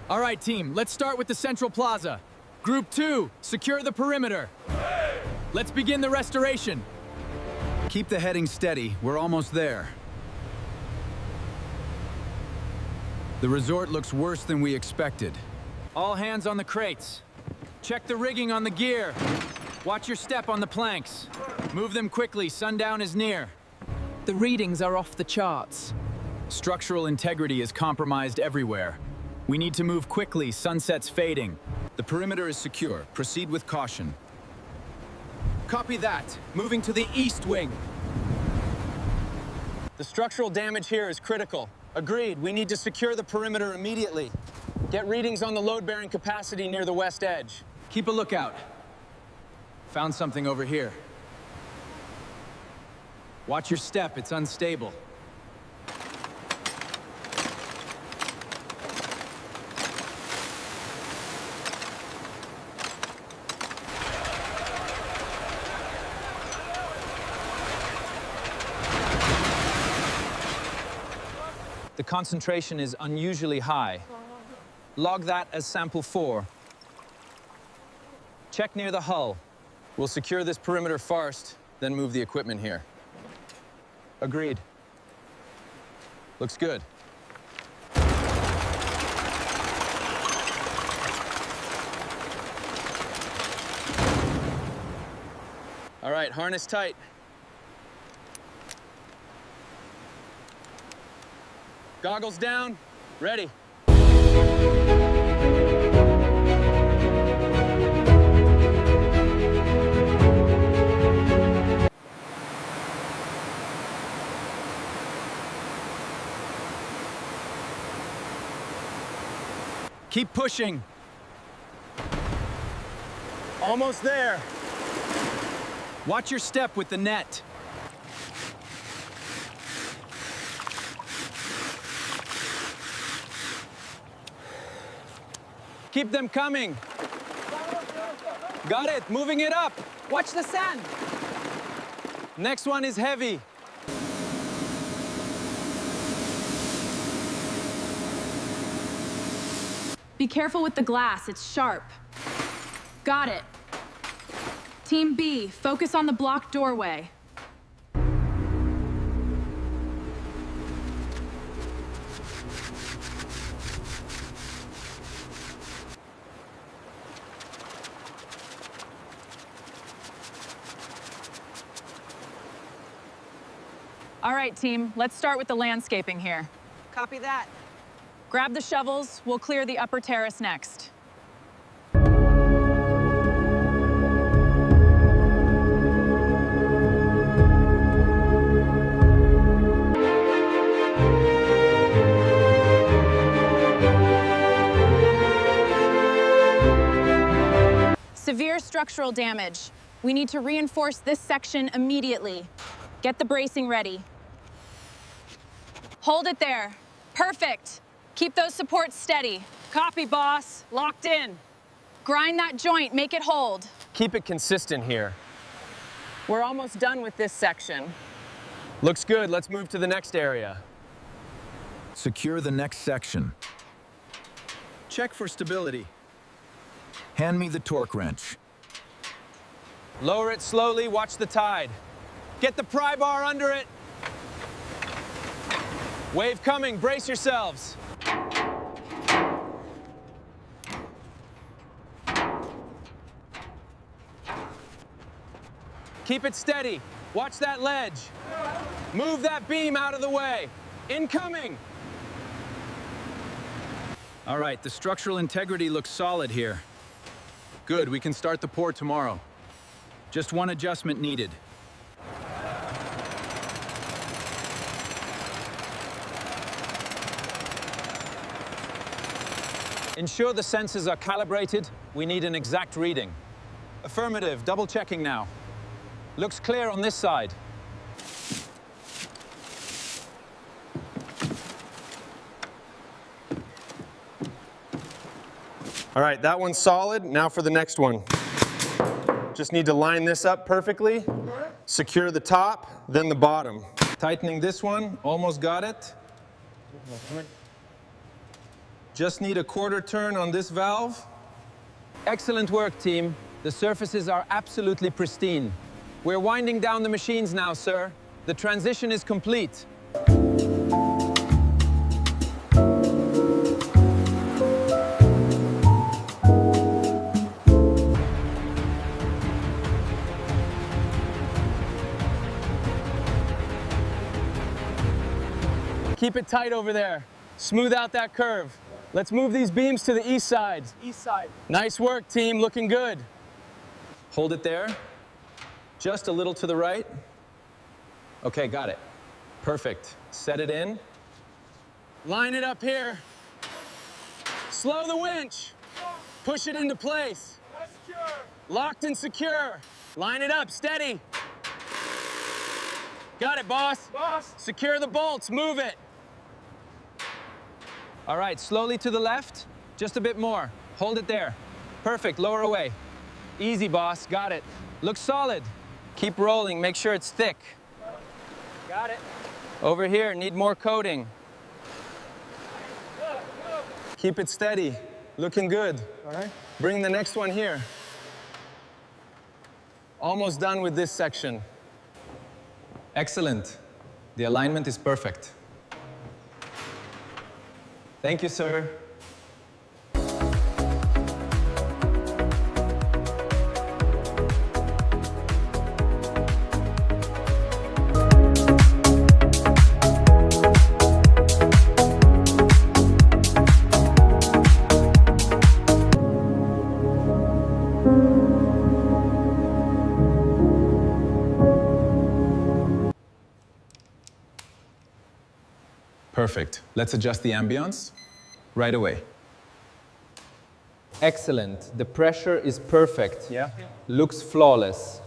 All right, team, let's start with the central plaza. Group 2, secure the perimeter. Let's begin the restoration. Keep the heading steady. We're almost there. The resort looks worse than we expected. All hands on the crates. Check the rigging on the gear. Watch your step on the planks. Move them quickly, sundown is near. The readings are off the charts. Structural integrity is compromised everywhere. We need to move quickly, sunset's fading. The perimeter is secure. Proceed with caution. Copy that. Moving to the east wing. The structural damage here is critical. Agreed, we need to secure the perimeter immediately. Get readings on the load-bearing capacity near the west edge. Keep a lookout. Found something over here. Watch your step, it's unstable. The concentration is unusually high. Log that as sample 4. Check near the hull. We'll secure this perimeter first, then move the equipment here. Agreed. Looks good. All right, harness tight. Goggles down, ready. Keep pushing. Almost there. Watch your step with the net. Keep them coming. Got it, moving it up. Watch the sand. Next one is heavy. Be careful with the glass, it's sharp. Got it. Team B, focus on the blocked doorway. All right, team, let's start with the landscaping here. Copy that. Grab the shovels, we'll clear the upper terrace next. Severe structural damage. We need to reinforce this section immediately. Get the bracing ready. Hold it there. Perfect. Keep those supports steady. Copy, boss. Locked in. Grind that joint, make it hold. Keep it consistent here. We're almost done with this section. Looks good, let's move to the next area. Secure the next section. Check for stability. Hand me the torque wrench. Lower it slowly, watch the tide. Get the pry bar under it. Wave coming, brace yourselves. Keep it steady. Watch that ledge. Move that beam out of the way. Incoming. All right, the structural integrity looks solid here. Good, we can start the pour tomorrow. Just one adjustment needed. Ensure the sensors are calibrated. We need an exact reading. Affirmative, double checking now. Looks clear on this side. All right, that one's solid. Now for the next one. Just need to line this up perfectly. Secure the top, then the bottom. Tightening this one, almost got it. Just need a quarter turn on this valve. Excellent work, team. The surfaces are absolutely pristine. We're winding down the machines now, sir. The transition is complete. Keep it tight over there. Smooth out that curve. Let's move these beams to the east side. East side. Nice work, team. Looking good. Hold it there. Just a little to the right. Okay, got it. Perfect. Set it in. Line it up here. Slow the winch. Push it into place. Locked and secure. Line it up, steady. Got it, boss. Boss. Secure the bolts, move it. All right, slowly to the left. Just a bit more. Hold it there. Perfect, lower away. Easy, boss, got it. Looks solid. Keep rolling, make sure it's thick. Got it. Over here, need more coating. Keep it steady, looking good. All right. Bring the next one here. Almost done with this section. Excellent. The alignment is perfect. Thank you, sir. Perfect. Let's adjust the ambience right away. Excellent. The pressure is perfect. Yeah. Looks flawless.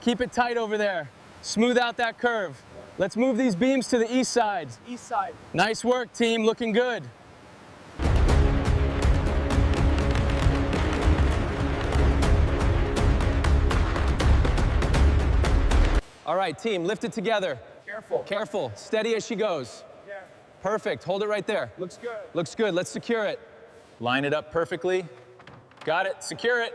Keep it tight over there. Smooth out that curve. Let's move these beams to the east side. East side. Nice work, team. Looking good. All right, team, lift it together. Careful. Careful. Steady as she goes. Yeah. Perfect. Hold it right there. Looks good. Looks good. Let's secure it. Line it up perfectly. Got it. Secure it.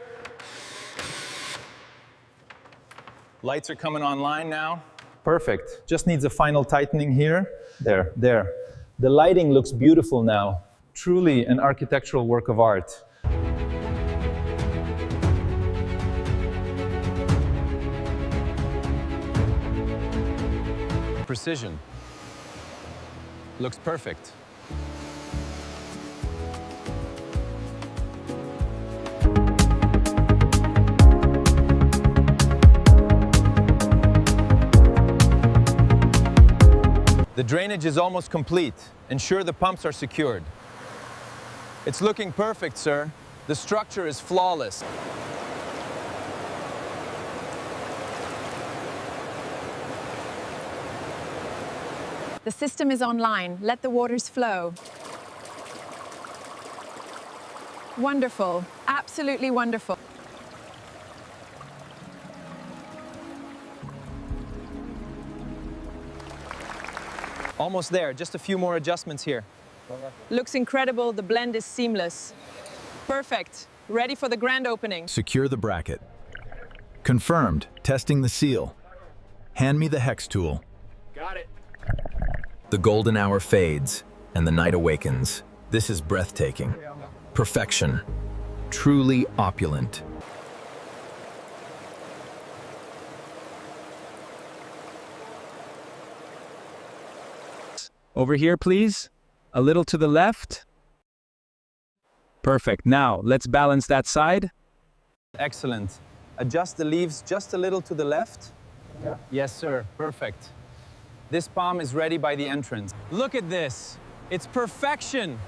Lights are coming online now. Perfect. Just needs a final tightening here. There. The lighting looks beautiful now. Truly an architectural work of art. Precision. Looks perfect. The drainage is almost complete. Ensure the pumps are secured. It's looking perfect, sir. The structure is flawless. The system is online. Let the waters flow. Wonderful. Absolutely wonderful. Almost there, just a few more adjustments here. Looks incredible. The blend is seamless. Perfect. Ready for the grand opening. Secure the bracket. Confirmed. Testing the seal. Hand me the hex tool. Got it. The golden hour fades, and the night awakens. This is breathtaking. Perfection. Truly opulent. Over here, please. A little to the left. Perfect. Now, let's balance that side. Excellent. Adjust the leaves just a little to the left. Yeah. Yes, sir. Perfect. This palm is ready by the entrance. Look at this. It's perfection.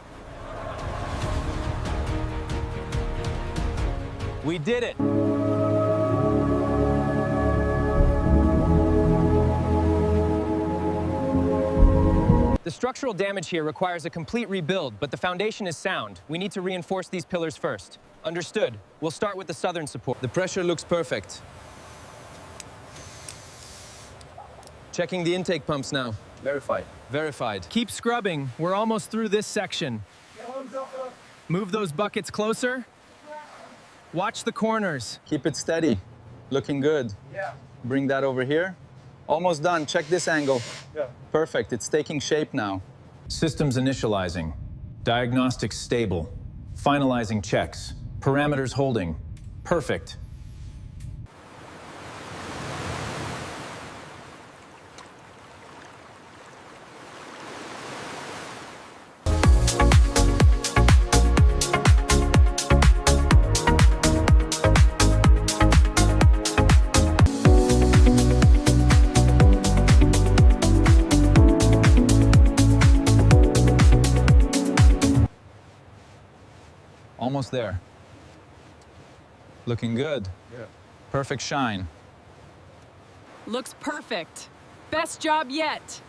We did it. The structural damage here requires a complete rebuild, but the foundation is sound. We need to reinforce these pillars first. Understood. We'll start with the southern support. The pressure looks perfect. Checking the intake pumps now. Verified. Verified. Keep scrubbing. We're almost through this section. Move those buckets closer. Watch the corners. Keep it steady. Looking good. Yeah. Bring that over here. Almost done. Check this angle. Yeah. Perfect. It's taking shape now. Systems initializing. Diagnostics stable. Finalizing checks. Parameters holding. Perfect. Almost there. Looking good. Yeah. Perfect shine. Looks perfect. Best job yet.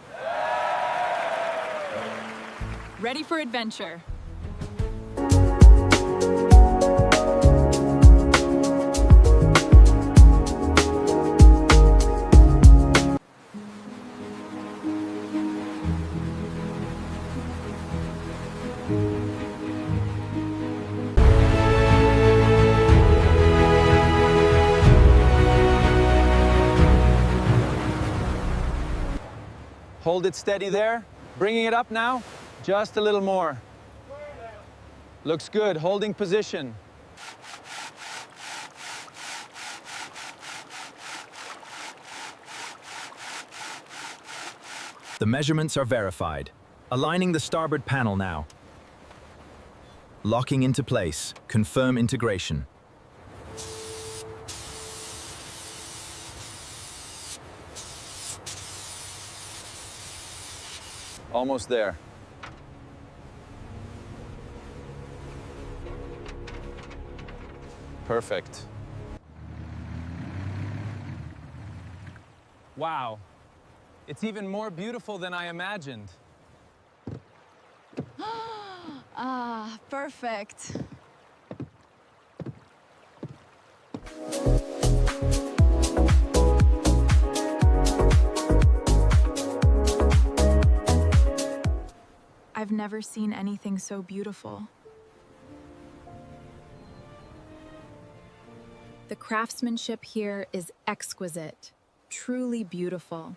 Ready for adventure. Hold it steady there. Bringing it up now. Just a little more. Looks good. Holding position. The measurements are verified. Aligning the starboard panel now. Locking into place. Confirm integration. Almost there. Perfect. Wow. It's even more beautiful than I imagined. Ah, perfect. I've never seen anything so beautiful. The craftsmanship here is exquisite, truly beautiful.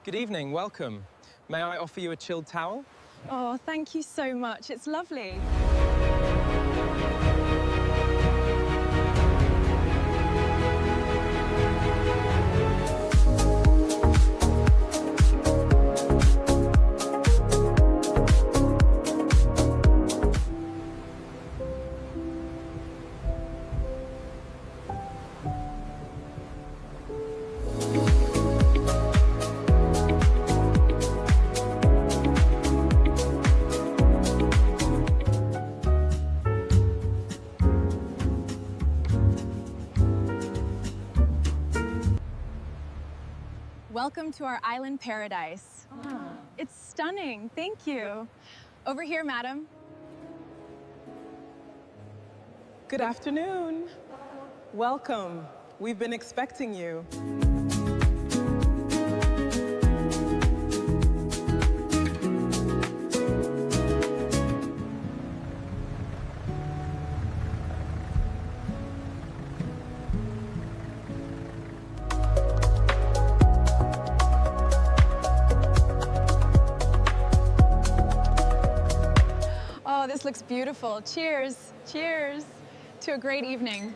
Good evening, welcome. May I offer you a chilled towel? Oh, thank you so much. It's lovely. Welcome to our island paradise. It's stunning. Thank you. Over here, madam. Good afternoon. Welcome. We've been expecting you. Oh, this looks beautiful. Cheers. Cheers to a great evening.